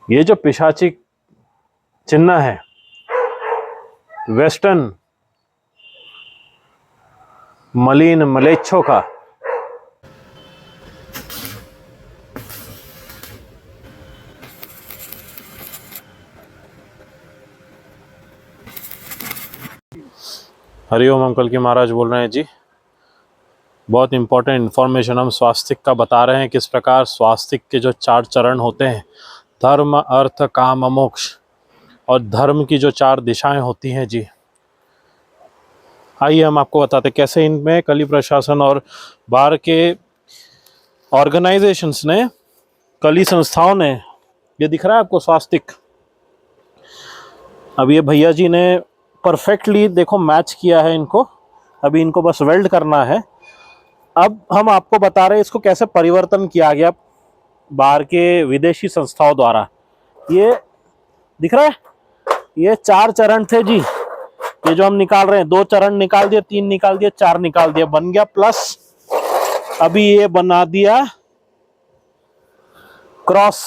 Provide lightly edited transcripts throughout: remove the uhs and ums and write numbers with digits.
ये जो पिशाची चिन्ह है वेस्टर्न मलिन मलेच्छों का, हरिओम अंकल की महाराज बोल रहे हैं जी। बहुत इंपॉर्टेंट इन्फॉर्मेशन हम स्वास्तिक का बता रहे हैं, किस प्रकार स्वास्तिक के जो 4 चरण होते हैं, धर्म अर्थ काम मोक्ष, और धर्म की जो 4 दिशाएं होती हैं जी। आइए हम आपको बताते कैसे इनमें कली प्रशासन और बाहर के ऑर्गेनाइजेशंस ने, कली संस्थाओं ने, ये दिख रहा है आपको स्वास्तिक। अब ये भैया जी ने परफेक्टली देखो मैच किया है इनको, अभी इनको बस वेल्ड करना है। अब हम आपको बता रहे हैं इसको कैसे परिवर्तन किया गया बाहर के विदेशी संस्थाओं द्वारा। ये दिख रहा है, ये 4 चरण थे जी, ये जो हम निकाल रहे हैं, 2 चरण निकाल दिए, 3 निकाल दिए, 4 निकाल दिए, बन गया प्लस। अभी ये बना दिया क्रॉस।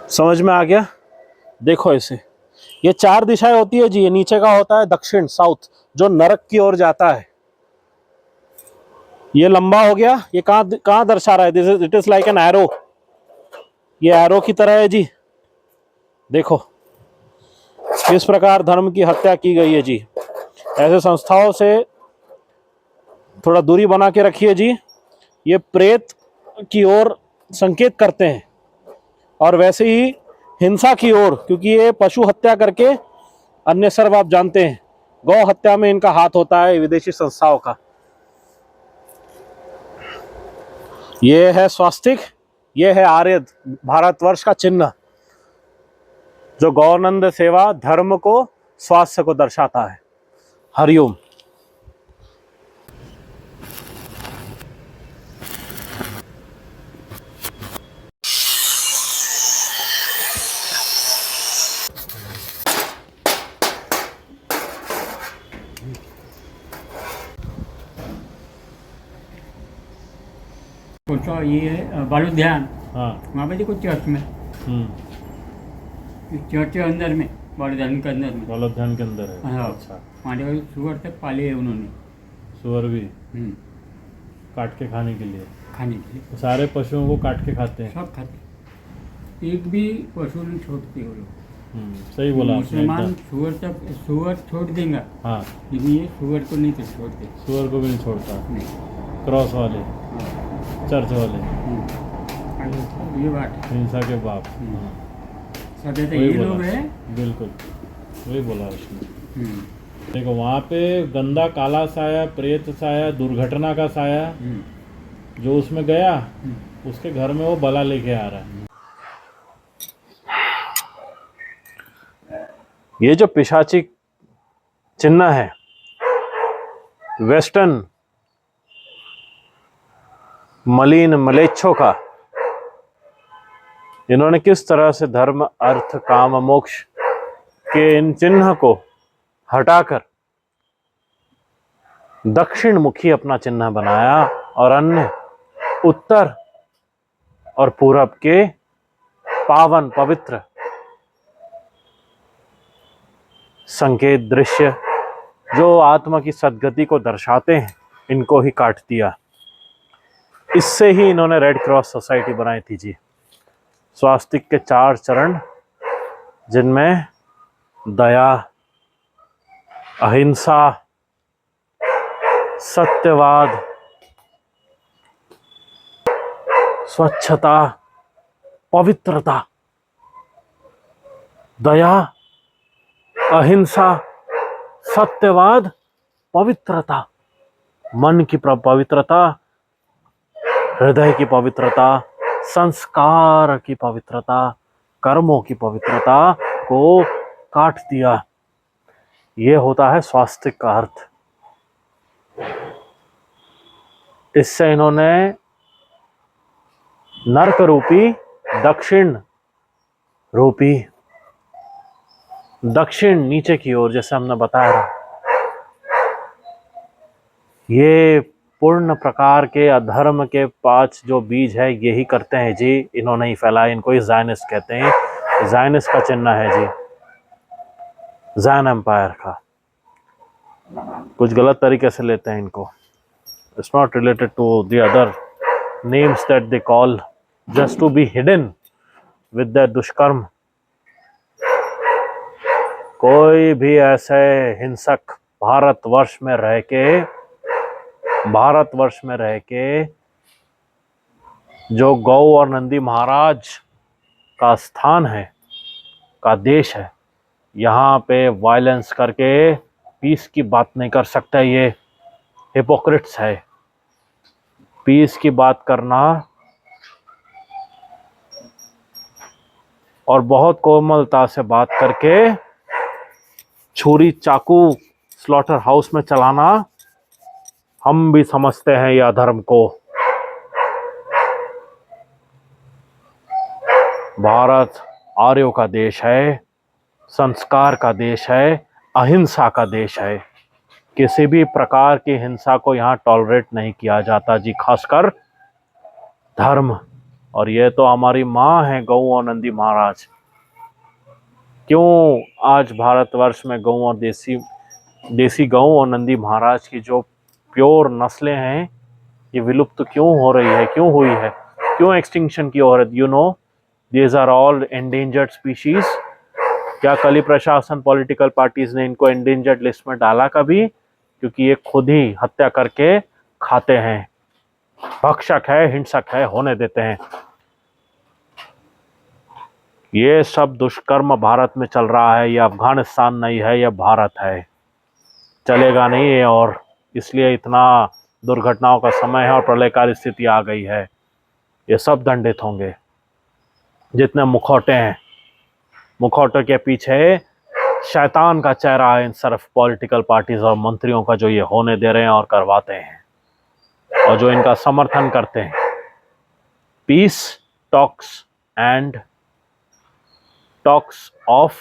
समझ में आ गया? देखो इसे, ये 4 दिशाएं होती है जी। ये नीचे का होता है दक्षिण साउथ, जो नरक की ओर जाता है। ये लंबा हो गया, ये कहां दर्शा रहा है? It is like an arrow, ये एरो की तरह है जी। देखो किस प्रकार धर्म की हत्या की गई है जी। ऐसे संस्थाओं से थोड़ा दूरी बना के रखिए जी। ये प्रेत की ओर संकेत करते हैं, और वैसे ही हिंसा की ओर, क्योंकि ये पशु हत्या करके अन्य सर्व आप जानते हैं, गौ हत्या में इनका हाथ होता है विदेशी संस्थाओं का। ये है स्वास्तिक, ये है आर्य भारतवर्ष का चिन्ह, जो गौनंद सेवा धर्म को, स्वास्थ्य को दर्शाता है। हरिओम। सोचो ये है बालू ध्यान, हाँ। वहाँ पे देखो चर्च में, चर्च के अंदर में, बालू ध्यान के अंदर में, गलत ध्यान के अंदर है। हाँ। अच्छा। वहाँ वाले सुअर तक पाले है उन्होंने, सुअर भी काट के खाने के लिए, खाने के लिए। सारे पशुओं को काट के खाते हैं। सब खाते, एक भी पशु नहीं छोड़ते वो लोग। सही बोला आपने मुसलमान एकदम। सुअर तक, सुअर छोड़ देगा, हाँ, लेकिन ये सुअर को नहीं तो छोड़ते। सुअर को भी नहीं छोड़ता। नहीं। क्रॉस वाले, हाँ। चर्च वाले, ये बात हिंसा के बाप। सदैव वही ये बोला। लोग है। बिल्कुल वही बोला उसने। देखो वहाँ पे गंदा काला साया, प्रेत साया, दुर्घटना का साया, जो उसमें गया उसके घर में वो बला लेके आ रहा है। ये जो पिशाची चिन्ह है वेस्टर्न मलिन मलेच्छों का, इन्होंने किस तरह से धर्म अर्थ काम मोक्ष के इन चिन्ह को हटाकर दक्षिण मुखी अपना चिन्ह बनाया, और अन्य उत्तर और पूरब के पावन पवित्र संकेत दृश्य जो आत्मा की सद्गति को दर्शाते हैं, इनको ही काट दिया। इससे ही इन्होंने रेड क्रॉस सोसाइटी बनाई थी जी। स्वास्तिक के 4 चरण, जिनमें दया, अहिंसा, सत्यवाद, स्वच्छता, पवित्रता, दया, अहिंसा, सत्यवाद, पवित्रता, मन की पवित्रता, हृदय की पवित्रता, संस्कार की पवित्रता, कर्मों की पवित्रता को काट दिया। ये होता है स्वास्तिक का अर्थ। इससे इन्होंने नरक रूपी, दक्षिण रूपी, दक्षिण नीचे की ओर, जैसे हमने बताया, ये पूर्ण प्रकार के अधर्म के 5 जो बीज है यही करते हैं जी, इन्होंने ही फैलाए। इनको ही ज़ायनिस्ट कहते हैं। ज़ायनिस्ट का चिन्ह है जी, ज़ायन एम्पायर का। कुछ गलत तरीके से लेते हैं इनको। It's not related to the other names that they call just to be hidden with that दुष्कर्म। कोई भी ऐसे हिंसक भारतवर्ष में रह के जो गौ और नंदी महाराज का स्थान है, का देश है, यहाँ पे वायलेंस करके पीस की बात नहीं कर सकता। ये हिपोक्रिट्स है। पीस की बात करना और बहुत कोमलता से बात करके छुरी चाकू स्लॉटर हाउस में चलाना, हम भी समझते हैं यह अधर्म को। भारत आर्यों का देश है, संस्कार का देश है, अहिंसा का देश है। किसी भी प्रकार की हिंसा को यहाँ टॉलरेट नहीं किया जाता जी, खासकर धर्म। और ये तो हमारी माँ है गौ और नंदी महाराज। क्यों आज भारतवर्ष में गौ और देसी गौ और नंदी महाराज की जो प्योर नस्लें हैं ये विलुप्त क्यों हो रही है, क्यों हुई है, क्यों एक्सटिंक्शन की हो रही? You know, these are all endangered species. क्या कल ही प्रशासन, पॉलिटिकल पार्टीज ने इनको एंडेंजर्ड लिस्ट में डाला कभी? क्योंकि ये खुद ही हत्या करके खाते हैं, भक्षक है, हिंसक है, होने देते हैं। ये सब दुष्कर्म भारत में चल रहा है। ये अफगानिस्तान नहीं है, ये भारत है। चलेगा नहीं ये, और इसलिए इतना दुर्घटनाओं का समय है और प्रलयकारी स्थिति आ गई है। ये सब दंडित होंगे। जितने मुखौटे हैं, मुखौटे के पीछे शैतान का चेहरा है इन सिर्फ पॉलिटिकल पार्टीज और मंत्रियों का, जो ये होने दे रहे हैं और करवाते हैं और जो इनका समर्थन करते हैं। Peace talks and talks of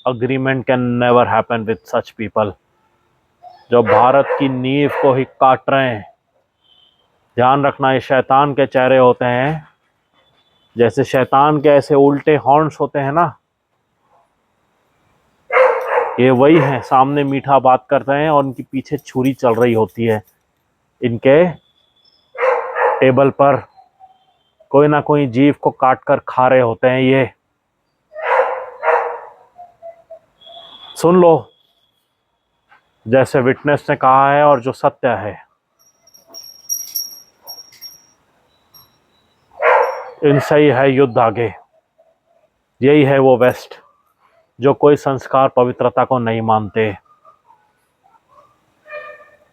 agreement can never happen with such people, जो भारत की नींव को ही काट रहे हैं। ध्यान रखना, ये शैतान के चेहरे होते हैं। जैसे शैतान के ऐसे उल्टे हॉर्न्स होते हैं ना, ये वही हैं। सामने मीठा बात करते हैं और उनके पीछे छुरी चल रही होती है। इनके टेबल पर कोई ना कोई जीव को काट कर खा रहे होते हैं ये। सुन लो, जैसे विटनेस ने कहा है और जो सत्य है, इनसे ही है युद्ध आगे। यही है वो वेस्ट जो कोई संस्कार पवित्रता को नहीं मानते।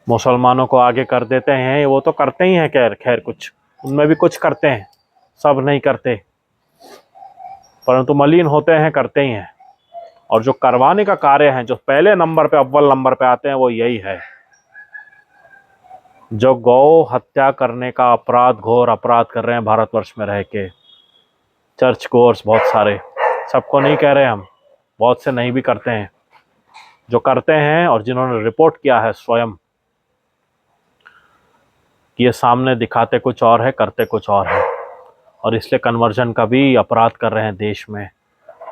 मुसलमानों को आगे कर देते हैं, वो तो करते ही हैं। खैर कुछ उनमें भी कुछ करते हैं, सब नहीं करते, परंतु मलिन होते हैं, करते ही हैं। और जो करवाने का कार्य है, जो पहले नंबर पे, अव्वल नंबर पे आते हैं, वो यही है। जो गौ हत्या करने का अपराध, घोर अपराध कर रहे हैं भारतवर्ष में रह के, चर्च गोर्स बहुत सारे, सबको नहीं कह रहे हम, बहुत से नहीं भी करते हैं। जो करते हैं और जिन्होंने रिपोर्ट किया है स्वयं कि ये सामने दिखाते कुछ और है, करते कुछ और है, और इसलिए कन्वर्जन का भी अपराध कर रहे हैं देश में।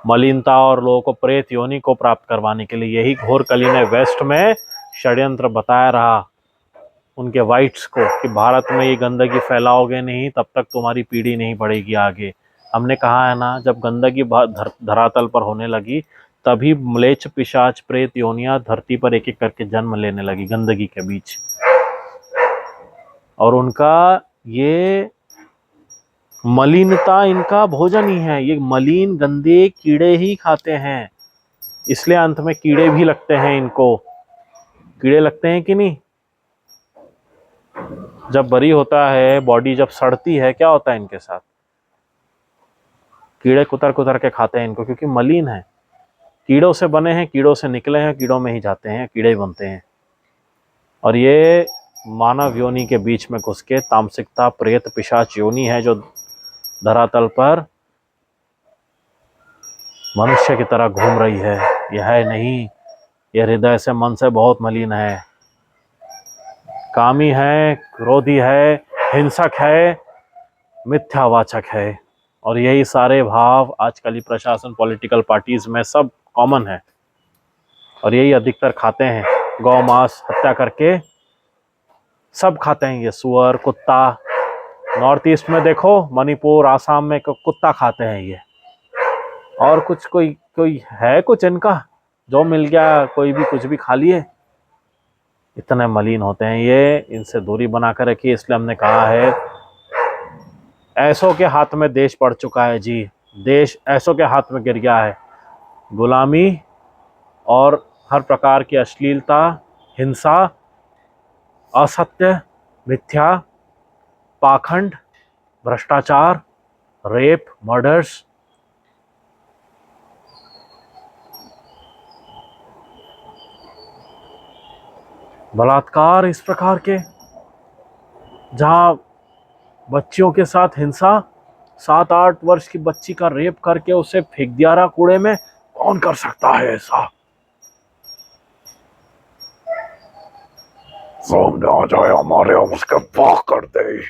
मलिनता और लोगों को प्रेत योनि को प्राप्त करवाने के लिए यही घोर कली ने वेस्ट में षड्यंत्र बताया रहा उनके वाइट्स को कि भारत में ये गंदगी फैलाओगे नहीं तब तक तुम्हारी पीढ़ी नहीं बढ़ेगी आगे। हमने कहा है ना, जब गंदगी धरातल पर होने लगी तभी म्लेच्छ पिशाच प्रेत योनियां धरती पर एक एक करके जन्म लेने लगी गंदगी के बीच। और उनका ये मलिनता इनका भोजन ही है। ये मलिन गंदे कीड़े ही खाते हैं, इसलिए अंत में कीड़े भी लगते हैं इनको। कीड़े लगते हैं कि नहीं? जब बरी होता है बॉडी, जब सड़ती है, क्या होता है इनके साथ? कीड़े कुतर कुतर के खाते हैं इनको, क्योंकि मलिन है। कीड़ों से बने हैं, कीड़ों से निकले हैं, कीड़ों में ही जाते हैं, कीड़े ही बनते हैं। और ये मानव योनि के बीच में घुस के तामसिकता, प्रेत, पिशाच योनि है जो धरातल पर मनुष्य की तरह घूम रही है। यह है नहीं, ये हृदय से, मन से बहुत मलिन है। कामी है, क्रोधी है, हिंसक है, मिथ्यावाचक है। और यही सारे भाव आजकल प्रशासन, पॉलिटिकल पार्टीज में सब कॉमन है, और यही अधिकतर खाते हैं। गौ मांस हत्या करके सब खाते हैं ये, सुअर, कुत्ता। नॉर्थ ईस्ट में देखो, मणिपुर, आसाम में कुत्ता खाते हैं ये। और कुछ कोई कोई है कुछ इनका, जो मिल गया कोई भी कुछ भी खा लिए। इतने मलिन होते हैं ये, इनसे दूरी बना कर रखिए। इसलिए हमने कहा है, ऐसों के हाथ में देश पड़ चुका है जी, देश ऐसों के हाथ में गिर गया है। गुलामी और हर प्रकार की अश्लीलता, हिंसा, असत्य, मिथ्या, पाखंड, भ्रष्टाचार, रेप, मर्डर्स, बलात्कार, इस प्रकार के, जहां बच्चियों के साथ हिंसा, 7-8 वर्ष की बच्ची का रेप करके उसे फेंक दिया रहा कूड़े में। कौन कर सकता है ऐसा? सामने आ जाए हमारे, हम उसके वाह कर दे।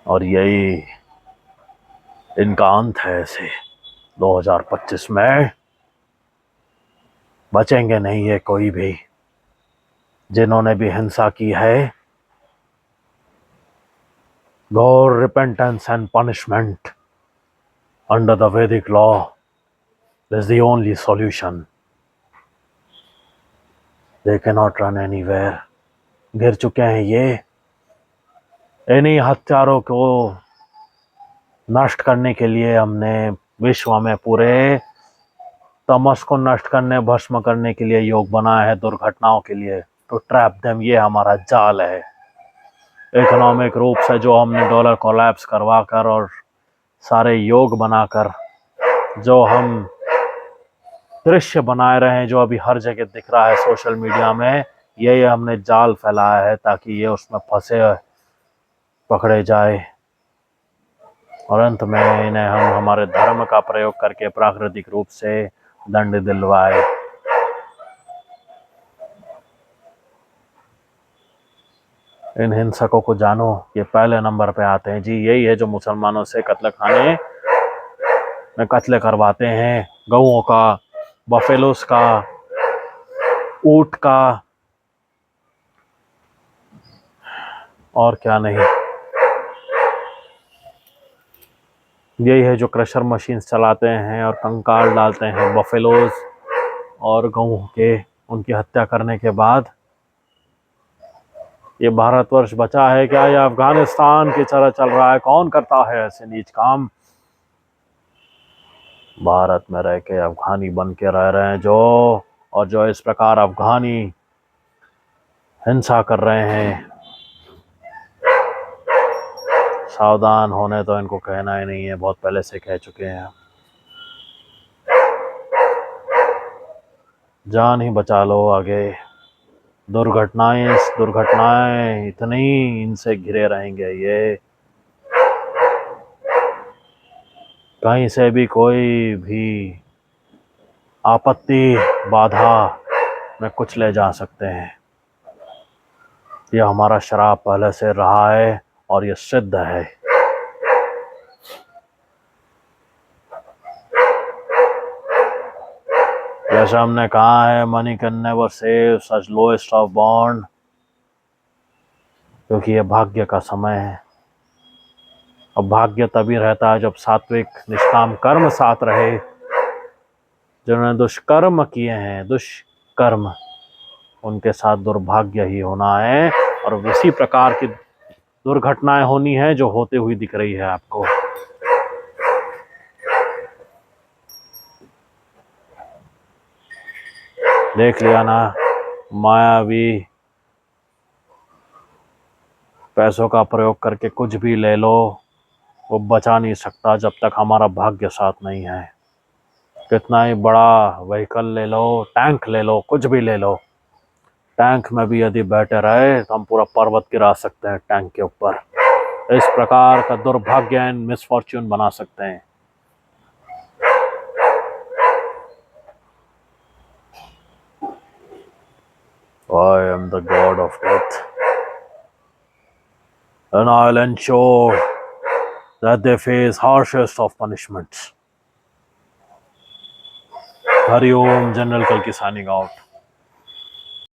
और यही इनका अंत है। ऐसे 2025 में बचेंगे नहीं ये कोई भी। जिन्होंने भी हिंसा की है, घोर repentance and punishment under the Vedic law is the only solution. They cannot run anywhere. गिर चुके हैं ये। इन्हीं हत्यारों को नष्ट करने के लिए हमने विश्व में पूरे तमस को नष्ट करने, भस्म करने के लिए योग बनाया है, दुर्घटनाओं के लिए, टू ट्रैप देम। ये हमारा जाल है। इकोनॉमिक रूप से जो हमने डॉलर कोलैप्स करवा कर और सारे योग बनाकर जो हम दृश्य बनाए रहे हैं, जो अभी हर जगह दिख रहा है सोशल मीडिया में, यही हमने जाल फैलाया है ताकि ये उसमें फंसे, पकड़े जाए, और अंत में इन्हें हम हमारे धर्म का प्रयोग करके प्राकृतिक रूप से दंड दिलवाए। इन हिंसकों को जानो, ये पहले नंबर पे आते हैं जी। यही है जो मुसलमानों से कत्ल खाने में कत्ल करवाते हैं, गऊओं का, बफेलोस का, ऊंट का, और क्या नहीं। यही है जो क्रशर मशीन चलाते हैं और कंकाल डालते हैं बफेलोज और गऊ के, उनकी हत्या करने के बाद। ये भारतवर्ष बचा है क्या? ये अफगानिस्तान की तरह चल रहा है? कौन करता है ऐसे नीच काम? भारत में रह के अफगानी बन के रह रहे हैं जो, और जो इस प्रकार अफगानी हिंसा कर रहे हैं, सावधान होने तो इनको कहना ही नहीं है, बहुत पहले से कह चुके हैं। जान ही बचा लो आगे। दुर्घटनाएं इतनी इनसे घिरे रहेंगे ये, कहीं से भी कोई भी आपत्ति, बाधा में कुछ ले जा सकते हैं। ये हमारा श्राप पहले से रहा है और ये सिद्ध है। जैसा हमने कहा है, money can never save such lowest of bond, क्योंकि ये भाग्य का समय है। अब भाग्य तभी रहता है जब सात्विक निष्काम कर्म साथ रहे। जिन्होंने दुष्कर्म किए हैं, दुष्कर्म, उनके साथ दुर्भाग्य ही होना है, और इसी प्रकार की दुर्घटनाएं होनी है जो होते हुई दिख रही है आपको। देख लिया ना, मायावी पैसों का प्रयोग करके कुछ भी ले लो, वो बचा नहीं सकता जब तक हमारा भाग्य साथ नहीं है। कितना ही बड़ा व्हीकल ले लो, टैंक ले लो, कुछ भी ले लो, टैंक में भी यदि बैठे रहे तो हम पूरा पर्वत गिरा सकते हैं टैंक के ऊपर। इस प्रकार का दुर्भाग्य एंड मिसफॉर्च्यून बना सकते हैं। I am the god of death, and I'll ensure that they face harshest of punishments. Hari Om, General Kalki signing out.